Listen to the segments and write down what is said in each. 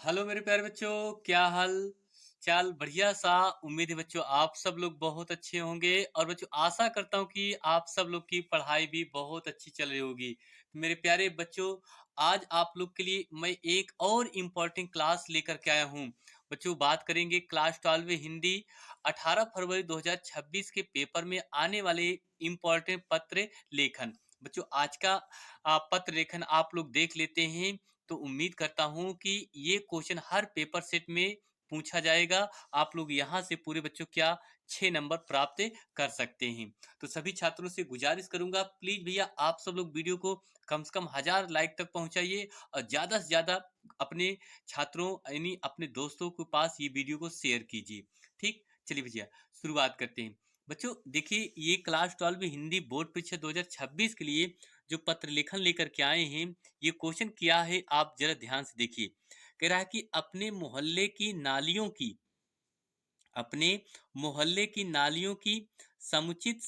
Hello मेरे प्यारे बच्चों, क्या हाल चाल? बढ़िया सा। उम्मीद है बच्चों आप सब लोग बहुत अच्छे होंगे और बच्चों आशा करता हूँ कि आप सब लोग की पढ़ाई भी बहुत अच्छी चल रही होगी। तो मेरे प्यारे बच्चों, आज आप लोग के लिए मैं एक और इम्पोर्टेंट क्लास लेकर के आया हूँ। बच्चों बात करेंगे क्लास 12 हिंदी 18 फरवरी 2026 के पेपर में आने वाले इम्पोर्टेंट पत्र लेखन। बच्चों आज का पत्र लेखन आप लोग देख लेते हैं तो उम्मीद करता हूं कि ये क्वेश्चन हर पेपर सेट में पूछा जाएगा। आप लोग यहाँ से पूरे बच्चों क्या 6 नंबर प्राप्त कर सकते हैं। तो सभी छात्रों से गुजारिश करूंगा, प्लीज भैया आप सब लोग वीडियो को कम से कम 1000 लाइक तक पहुंचाइए और ज्यादा से ज्यादा अपने छात्रों यानी अपने दोस्तों के पास ये वीडियो को शेयर कीजिए। ठीक, चलिए भैया शुरुआत करते हैं। बच्चों देखिए, ये क्लास 12 हिंदी बोर्ड परीक्षा 2026 के लिए जो पत्र लेखन लेकर के आए हैं, ये क्वेश्चन क्या है आप जरा ध्यान से देखिए। कह रहा है कि अपने मोहल्ले की नालियों की समुचित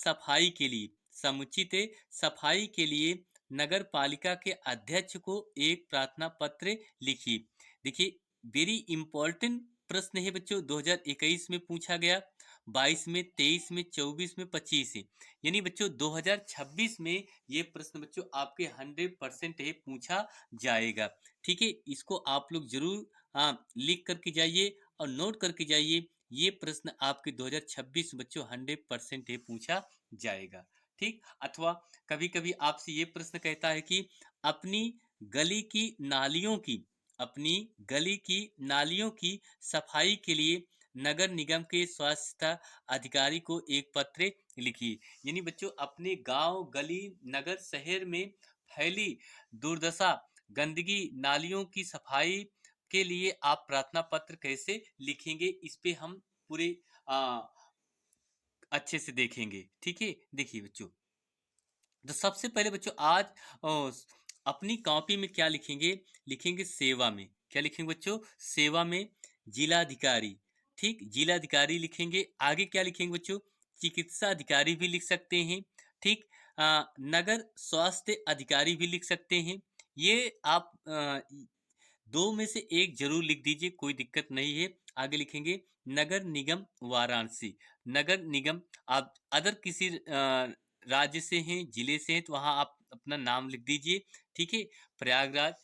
सफाई के लिए नगर पालिका के अध्यक्ष को एक प्रार्थना पत्र लिखिए। देखिए, वेरी इंपॉर्टेंट प्रश्न है बच्चों, 2021 में पूछा गया, 22 में, 23 में, 24 में, 25 में, यानी बच्चों 2026 में ये प्रश्न बच्चों आपके 100% है पूछा जाएगा। ठीक है, इसको आप लोग जरूर लिख करके जाइए और नोट करके जाइए। ये प्रश्न आपके 2026 बच्चों 100% है पूछा जाएगा। ठीक, अथवा कभी कभी आपसे ये प्रश्न कहता है कि अपनी गली की नालियों की अपनी गली की नालियों की सफाई के लिए नगर निगम के स्वच्छता अधिकारी को एक पत्र लिखिए। यानी बच्चों अपने गांव, गली, नगर, शहर में फैली दुर्दशा, गंदगी, नालियों की सफाई के लिए आप प्रार्थना पत्र कैसे लिखेंगे, इस पे हम पूरे आ, अच्छे से देखेंगे। ठीक है, देखिए बच्चों, तो सबसे पहले बच्चों आज अ, अपनी कॉपी में क्या लिखेंगे? लिखेंगे सेवा में। क्या लिखेंगे बच्चों? सेवा में जिलाधिकारी। ठीक, जिलाधिकारी लिखेंगे। आगे क्या लिखेंगे बच्चों? चिकित्सा अधिकारी भी लिख सकते हैं। ठीक, नगर स्वास्थ्य अधिकारी भी लिख सकते हैं। ये आप दो में से एक जरूर लिख दीजिए, कोई दिक्कत नहीं है। आगे लिखेंगे नगर निगम वाराणसी। नगर निगम, आप अदर किसी राज्य से हैं, जिले से हैं, तो वहां आप अपना नाम लिख दीजिए। ठीक है, प्रयागराज,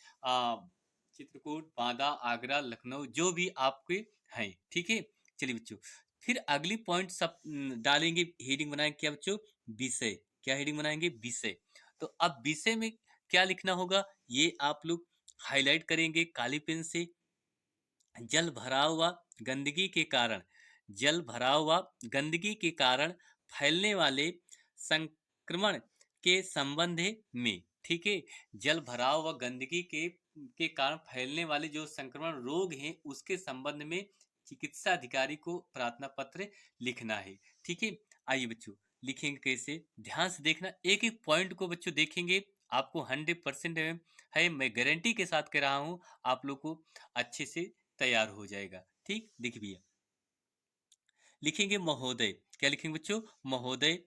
चित्रकूट, बांदा, आगरा, लखनऊ, जो भी आपके हैं। ठीक है, चलिए बच्चों, फिर अगली पॉइंट सब डालेंगे। हेडिंग बनाएंगे क्या बच्चों? विषय। क्या हेडिंग बनाएंगे? विषय। तो अब विषय में क्या लिखना होगा ये आप लोग हाईलाइट करेंगे काली पेन से। जल भराव व गंदगी के कारण जल भराव व गंदगी के कारण फैलने वाले संक्रमण के संबंध में। ठीक है, जल भराव व गंदगी के कारण फैलने वाले जो संक्रमण रोग हैं उसके संबंध में चिकित्सा अधिकारी को प्रार्थना पत्र लिखना है। ठीक है, आइए बच्चों लिखेंगे कैसे, ध्यान से देखना, एक एक पॉइंट को बच्चों देखेंगे। आपको 100% है, मैं गारंटी के साथ कह रहा हूं, आप लोग को अच्छे से तैयार हो जाएगा। ठीक, देखिए भैया, लिखेंगे महोदय। क्या लिखेंगे बच्चों? महोदय,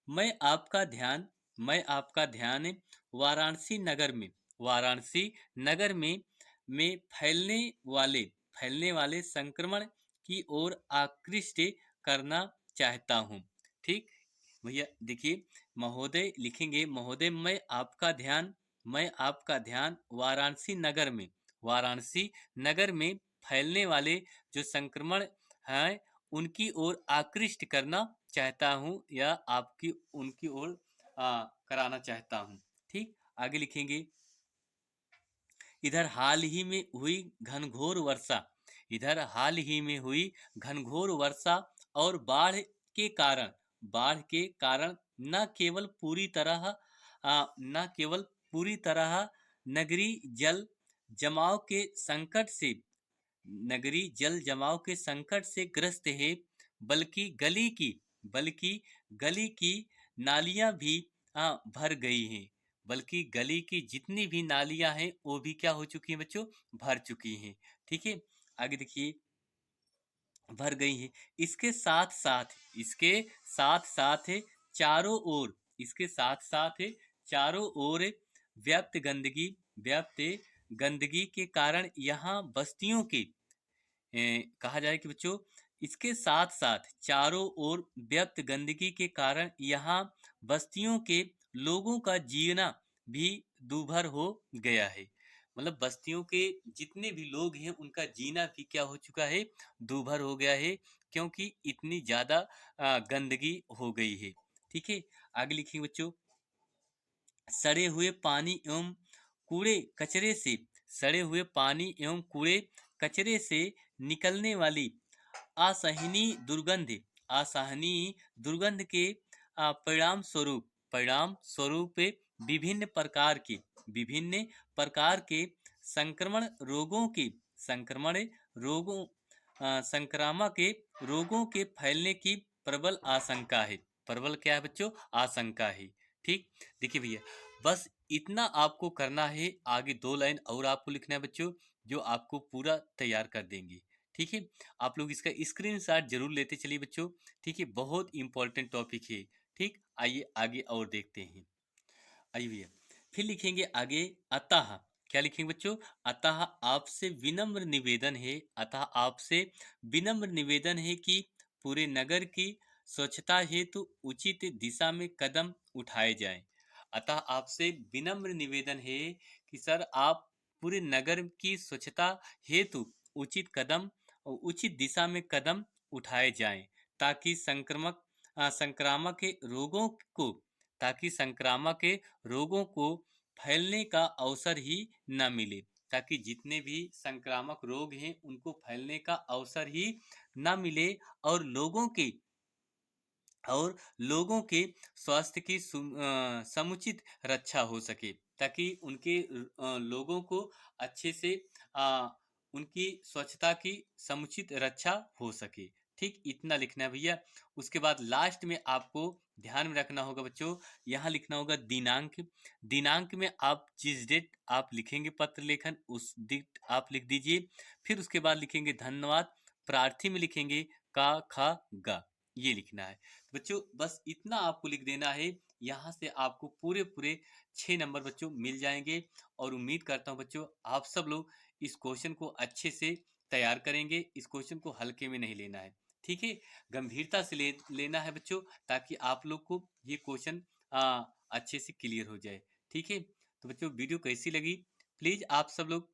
मैं आपका ध्यान मैं आपका ध्यान वाराणसी नगर में फैलने वाले संक्रमण की ओर आकृष्ट करना चाहता हूँ। ठीक भैया, देखिए महोदय लिखेंगे, महोदय मैं आपका ध्यान वाराणसी नगर में फैलने वाले जो संक्रमण हैं उनकी ओर आकृष्ट करना चाहता हूं, या आपकी उनकी ओर कराना चाहता हूं। ठीक, आगे लिखेंगे, इधर हाल ही में हुई घनघोर वर्षा इधर हाल ही में हुई घनघोर वर्षा और बाढ़ के कारण न केवल पूरी तरह नगरी जल जमाव के संकट से ग्रस्त है, बल्कि गली की नालियां भी भर गई हैं। बल्कि गली की जितनी भी नालियां हैं वो भी क्या हो चुकी हैं बच्चों? भर चुकी हैं। ठीक है, आगे देखिए, भर गई हैं। इसके साथ साथ है चारों ओर व्याप्त गंदगी के कारण यहाँ बस्तियों के कहा जाए कि बच्चों इसके साथ साथ चारों ओर व्याप्त गंदगी के कारण यहाँ बस्तियों के लोगों का जीना भी दूभर हो गया है। मतलब बस्तियों के जितने भी लोग हैं उनका जीना भी क्या हो चुका है, दूभर हो गया है, क्योंकि इतनी ज्यादा गंदगी हो गई है। ठीक है, आगे लिखेंगे बच्चों, सड़े हुए पानी एवं कूड़े कचरे से, सड़े हुए पानी एवं कूड़े कचरे से निकलने वाली असहनीय दुर्गंध, असहनीय दुर्गंध के परिणाम स्वरूप विभिन्न प्रकार के संक्रमण रोगों के संक्रमण रोगों संक्रामक के रोगों के फैलने की प्रबल आशंका है। प्रबल क्या है बच्चों, आशंका है। ठीक, देखिए भैया बस इतना आपको करना है, आगे 2 लाइन और आपको लिखना है बच्चों जो आपको पूरा तैयार कर देंगे। ठीक है, आप लोग इसका स्क्रीनशॉट जरूर लेते चलिए बच्चों। ठीक है, बहुत इंपॉर्टेंट टॉपिक है। ठीक, आइए आगे और देखते हैं। आइए भैया फिर लिखेंगे आगे, अतः क्या लिखेंगे बच्चों, अतः आपसे विनम्र निवेदन है, अतः आपसे विनम्र निवेदन है कि पूरे नगर की स्वच्छता हेतु उचित दिशा में कदम उठाए जाएं। अतः आपसे विनम्र निवेदन है कि सर आप पूरे नगर की स्वच्छता हेतु उचित दिशा में कदम उठाए जाएं, ताकि संक्रामक रोगों को ताकि संक्रामक रोगों को फैलने का अवसर ही न मिले, ताकि जितने भी संक्रामक रोग हैं उनको फैलने का अवसर ही न मिले, और लोगों के स्वास्थ्य की समुचित रक्षा हो सके, ताकि उनके लोगों को अच्छे से उनकी स्वच्छता की समुचित रक्षा हो सके। ठीक, इतना लिखना है भैया। उसके बाद लास्ट में आपको ध्यान में रखना होगा बच्चों, यहाँ लिखना होगा दिनांक। दिनांक में आप जिस डेट आप लिखेंगे पत्र लेखन उस डेट आप लिख दीजिए। फिर उसके बाद लिखेंगे धन्यवाद, प्रार्थी में लिखेंगे का खा गा, ये लिखना है बच्चों। बस इतना आपको लिख देना है, यहाँ से आपको पूरे पूरे 6 नंबर बच्चों मिल जाएंगे। और उम्मीद करता हूँ बच्चों आप सब लोग इस क्वेश्चन को अच्छे से तैयार करेंगे। इस क्वेश्चन को हल्के में नहीं लेना है, ठीक है, गंभीरता से लेना है बच्चों, ताकि आप लोग को ये क्वेश्चन अच्छे से क्लियर हो जाए। ठीक है, तो बच्चों वीडियो कैसी लगी प्लीज आप सब लोग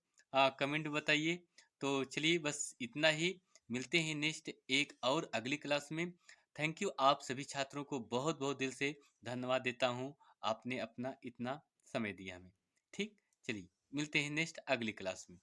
कमेंट में बताइए। तो चलिए बस इतना ही, मिलते हैं नेक्स्ट एक और अगली क्लास में। थैंक यू, आप सभी छात्रों को बहुत बहुत दिल से धन्यवाद देता हूँ, आपने अपना इतना समय दिया हमें। ठीक, चलिए मिलते हैं नेक्स्ट अगली क्लास में।